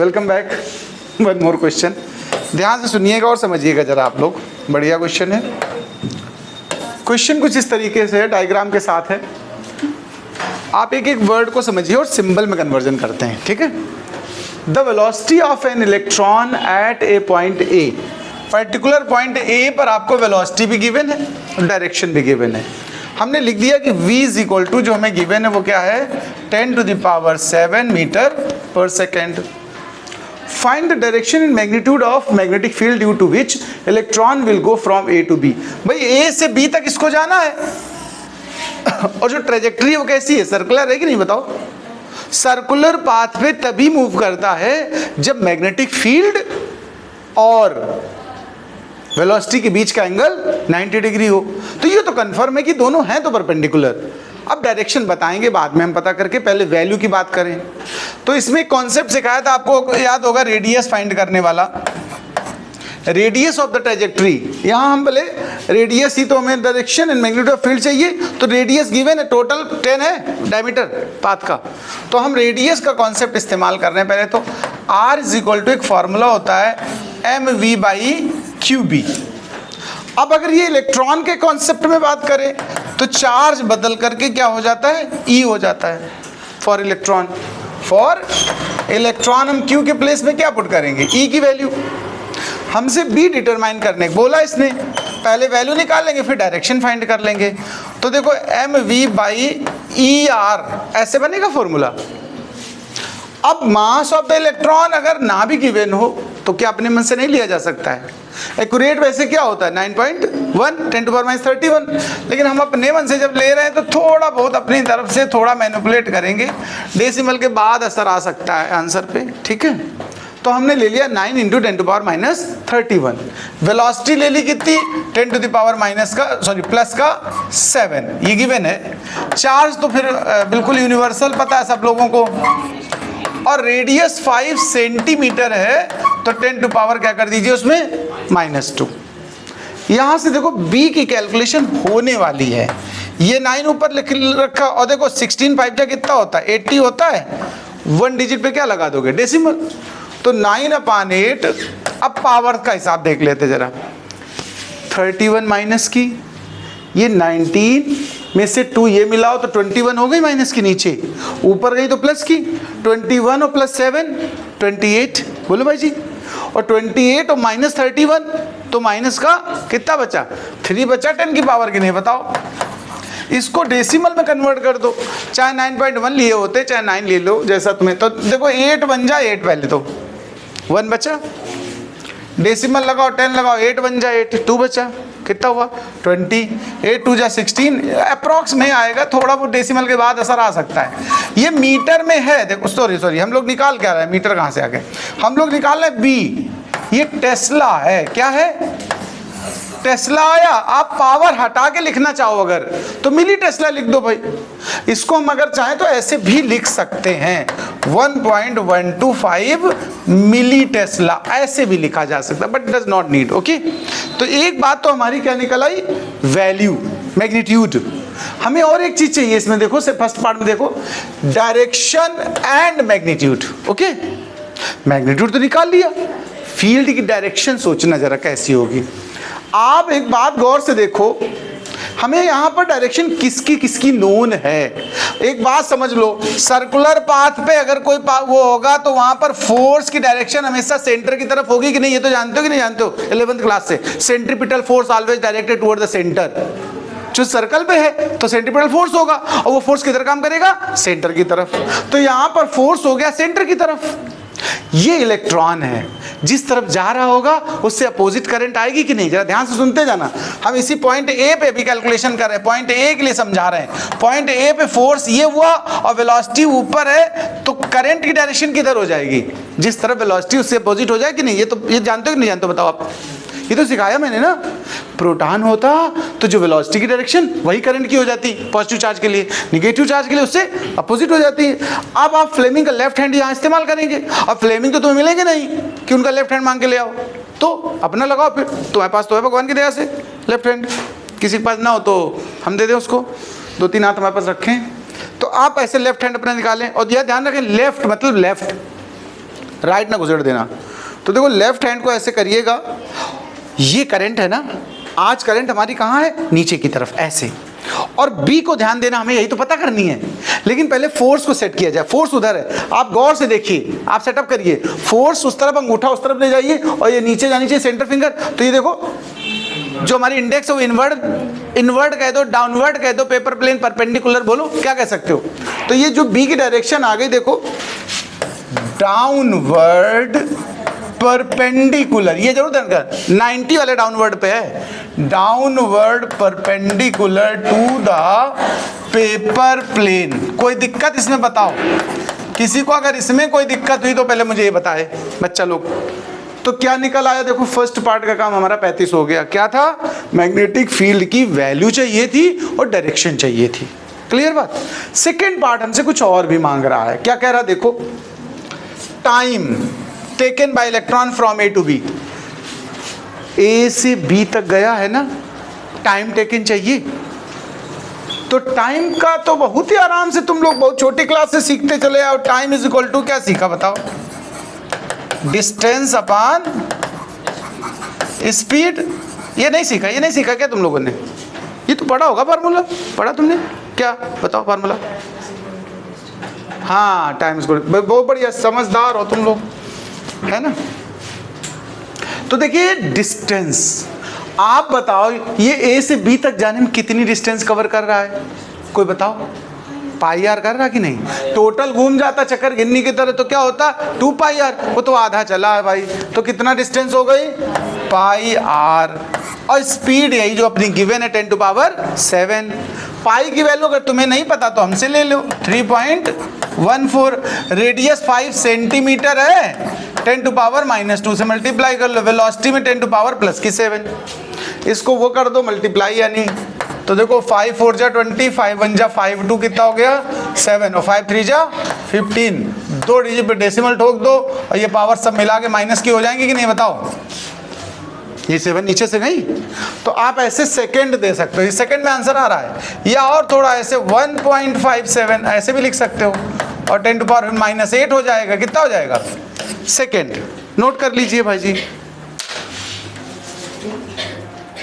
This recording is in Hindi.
Welcome back. One more question, ध्यान से सुनिएगा और समझिएगा जरा आप लोग। बढ़िया क्वेश्चन है। क्वेश्चन कुछ इस तरीके से है, डायग्राम के साथ है। आप एक एक वर्ड को समझिए और सिंबल में कन्वर्जन करते हैं, ठीक है। The velocity of an electron at a point A, particular point A पर आपको वेलोसिटी भी गिवन है और डायरेक्शन भी गिवन है। हमने लिख दिया कि v इज इक्वल टू, जो हमें गिवन है वो क्या है, 10⁷ मीटर पर second. Find the direction in magnitude of magnetic field due to which electron will go from A to B. भाई ए से बी तक इसको जाना है और जो ट्रेजेक्ट्री है वो कैसी है, सर्कुलर है कि नहीं बताओ। सर्कुलर पाथ पे तभी मूव करता है जब मैग्नेटिक फील्ड और वेलोसिटी के बीच का एंगल 90 डिग्री हो। तो ये तो कंफर्म है कि दोनों हैं तो परपेंडिकुलर। अब डायरेक्शन बताएंगे बाद में हम पता करके, पहले वैल्यू की बात करें। तो इसमें कॉन्सेप्ट सिखाया था आपको, याद होगा, रेडियस फाइंड करने वाला, रेडियस ऑफ द ट्रेजेक्ट्री। यहाँ हम बोले रेडियस ही तो हमें direction and magnitude of field चाहिए, तो रेडियस गिवन है, टोटल 10 है डायमीटर पाथ का। तो हम रेडियस का कॉन्सेप्ट इस्तेमाल कर रहे हैं। पहले तो r इज इक्वल टू एक फॉर्मूला होता है mv/qb। अब अगर ये इलेक्ट्रॉन के कॉन्सेप्ट में बात करें तो चार्ज बदल करके क्या हो जाता है, E हो जाता है फॉर इलेक्ट्रॉन। फॉर इलेक्ट्रॉन हम Q के प्लेस में क्या पुट करेंगे, E की वैल्यू। हमसे B डिटरमाइन करने बोला इसने, पहले वैल्यू निकालेंगे फिर डायरेक्शन फाइंड कर लेंगे। तो देखो mv/ER ऐसे बनेगा फॉर्मूला। अब मास ऑफ द इलेक्ट्रॉन अगर ना भी गिवन हो तो क्या अपने मन से नहीं लिया जा सकता है। एक्यूरेट वैसे क्या होता है 9.1 10⁻31, लेकिन हम अपने मन से जब ले रहे हैं तो थोड़ा बहुत अपनी तरफ से थोड़ा मैनिपुलेट करेंगे, डेसिमल के बाद असर आ सकता है आंसर पे, ठीक है। तो हमने ले लिया 9 × 10⁻31। वेलोसिटी ले ली कितनी, 10⁻⁻ प्लस का 7, ये गिवन है। चार्ज तो फिर बिल्कुल यूनिवर्सल पता है सब लोगों को, और रेडियस 5 सेंटीमीटर है, तो 10⁻, क्या कर दीजिए उसमें, -2। यहाँ से देखो B की कैलकुलेशन होने वाली है। ये 9 ऊपर लिख रखा, और देखो 16 5 जा कितना होता है, 80 होता है। 1 डिजिट पे क्या लगा दोगे, डेसिमल। तो 9/8। अब पावर का हिसाब देख लेते जरा, 31 माइनस की, ये 19 में से 2 ये मिलाओ तो 21 हो गई, माइनस की नीचे, ऊपर गई तो प्लस की, 21 और प्लस 7 28। बोलो भाई जी। और 28 और -31 तो माइनस का कितना बचा, 3 बचा। 10 की पावर की नहीं, बताओ। इसको डेसिमल में कन्वर्ट कर दो, चाहे 9.1 लिए होते चाहे 9 ले लो, जैसा तुम्हें। तो देखो 8 बन जाए 8, पहले तो 1 बचा, डेसिमल लगाओ 10 लगाओ, 8 बन जाए 8, 2 बचा, कितना हुआ 20, 8 2 जा 16, अप्रॉक्स में आएगा। थोड़ा वो डेसिमल के बाद असर आ सकता है। ये मीटर में है, देखो सॉरी हम लोग निकाल क्या रहे हैं, मीटर कहाँ से आ गए, हम लोग निकाल रहे हैं B। ये टेस्ला है, क्या है, टेस्ला आया। आप पावर हटा के लिखना चाहो अगर तो मिली टेस्ला लिख दो भाई। इसको हम अगर चाहें तो ऐसे भी लिख सकते हैं, 1.125 मिली टेस्ला, ऐसे भी लिखा जा सकता है, but does not need. Okay, तो एक बात तो हमारी क्या निकल आई, वैल्यू, मैग्नीट्यूड। हमें और एक चीज चाहिए इसमें, देखो से फर्स्ट पार्ट में देखो, direction and magnitude. Okay, magnitude तो निकाल लिया, फील्ड की डायरेक्शन सोचना जरा कैसी होगी। आप एक बात गौर से देखो, हमें यहाँ पर डायरेक्शन किसकी किसकी नोन है। एक बात समझ लो, सर्कुलर पाथ पे अगर कोई वो होगा तो वहां पर फोर्स की डायरेक्शन हमेशा सेंटर की तरफ होगी कि नहीं, ये तो जानते हो कि नहीं जानते हो 11th क्लास से। Centripetal force always directed toward the centre. जो सर्कल पे है तो सेंट्रीपिटल फोर्स होगा, और वो फोर्स किधर काम करेगा, सेंटर की तरफ। तो यहाँ पर फोर्स हो गया सेंटर की तरफ। ये इलेक्ट्रॉन है, जिस तरफ जा रहा होगा उससे अपोजिट करंट आएगी कि नहीं, जरा ध्यान से सुनते जाना। हम इसी पॉइंट ए पे भी कैलकुलेशन कर रहे हैं, पॉइंट ए के लिए समझा रहे हैं। पॉइंट ए पे फोर्स ये हुआ और वेलोसिटी ऊपर है, तो करंट की डायरेक्शन किधर हो जाएगी, जिस तरफ वेलोसिटी उससे अपोजिट हो जाए कि नहीं। ये तो ये जानते हो कि नहीं जानते हो, बताओ आप। ये तो सिखाया मैंने ना। प्रोटॉन होता तो जो वेलोसिटी की डायरेक्शन वही करंट की हो जाती, पॉजिटिव चार्ज के लिए, निगेटिव चार्ज के लिए उससे अपोजिट हो जाती है। अब आप फ्लेमिंग का लेफ्ट हैंड यहाँ इस्तेमाल करेंगे। अब फ्लेमिंग तो तुम्हें मिलेंगे नहीं कि उनका लेफ्ट हैंड मांग के ले आओ, तो अपना लगाओ। फिर तुम्हारे पास तो है भगवान की दया से लेफ्ट हैंड, किसी के पास ना हो तो हम दे दें उसको, 2-3 हाथ हमारे पास रखें। तो आप ऐसे लेफ्ट हैंड अपना निकालें, और यह ध्यान रखें लेफ्ट मतलब लेफ्ट, राइट ना घुसेड़ देना। तो देखो लेफ्ट हैंड को ऐसे करिएगा, ये करंट है ना, आज करंट हमारी कहाँ है, नीचे की तरफ ऐसे, और बी को ध्यान देना, हमें यही तो पता करनी है। लेकिन पहले फोर्स को सेट किया जाए, फोर्स उधर है, आप गौर से देखिए, आप सेटअप करिए, फोर्स उस तरफ, अंगूठा उस तरफ ले जाइए और ये नीचे जानी चाहिए सेंटर फिंगर। तो ये देखो जो हमारी इंडेक्स है वो इनवर्ड कह दो, डाउनवर्ड कह दो, पेपर प्लेन, परपेंडिकुलर, बोलो क्या कह सकते हो। तो ये जो बी की डायरेक्शन आ गई, देखो डाउनवर्ड परपेंडिकुलर, ये जरूर ध्यान कर, 90 वाले डाउनवर्ड पे है, downward perpendicular to the paper plane. कोई दिक्कत इसमें बताओ, किसी को अगर इसमें कोई दिक्कत हुई तो पहले मुझे ये बताए बच्चा लोग। तो क्या निकल आया, देखो फर्स्ट पार्ट का काम हमारा 35 हो गया। क्या था, मैग्नेटिक फील्ड की वैल्यू चाहिए थी और डायरेक्शन चाहिए थी, क्लियर बात। सेकेंड पार्ट हमसे कुछ और भी मांग रहा है, क्या कह रहा है, देखो time taken by electron from A to B, A से बी तक गया है ना, टाइम टेकन चाहिए। तो टाइम का तो बहुत ही आराम से तुम लोग बहुत छोटी क्लास से सीखते चले आओ। टाइम इज इक्वल टू क्या सीखा बताओ, डिस्टेंस अपॉन स्पीड। ये नहीं सीखा, ये नहीं सीखा क्या तुम लोगों ने, ये तो पढ़ा होगा फार्मूला, पढ़ा तुमने क्या, बताओ फार्मूला। हाँ टाइम इज इक्वल, बहुत बढ़िया, समझदार हो तुम लोग, है ना। तो देखिए डिस्टेंस, आप बताओ ये ए से बी तक जाने में कितनी डिस्टेंस कवर कर रहा है, कोई बताओ, पाई आर कर रहा कि नहीं, टोटल घूम जाता चक्कर गिन्नी की तरह तो क्या होता 2 पाई आर, वो तो आधा चला है भाई, तो कितना डिस्टेंस हो गई पाई आर। और स्पीड यही जो अपनी गिवन है 10 टू पावर 7। पाई की वैल्यू अगर तुम्हें नहीं पता तो हमसे ले लो 3.14, रेडियस 5 सेंटीमीटर है, 10 टू पावर -2 से मल्टीप्लाई कर लो, वेलोसिटी में 10 टू पावर +7, इसको वो कर दो मल्टीप्लाई यानी। तो देखो 5 4 जा 20, 5 1 जा 5 2 कितना हो गया 7, और 5 3 जा 15, 2 डिजिट पे डेसिमल ठोक दो और ये पावर सब मिला के माइनस की हो जाएंगी कि नहीं बताओ, ये 7 नीचे से नहीं। तो आप ऐसे सेकंड दे सकते हो, इस सेकंड में आंसर आ रहा है, या और थोड़ा ऐसे 1.57 ऐसे भी लिख सकते हो, और 10 टू पावर -8 हो जाएगा, कितना हो जाएगा सेकंड। नोट कर लीजिए भाई जी।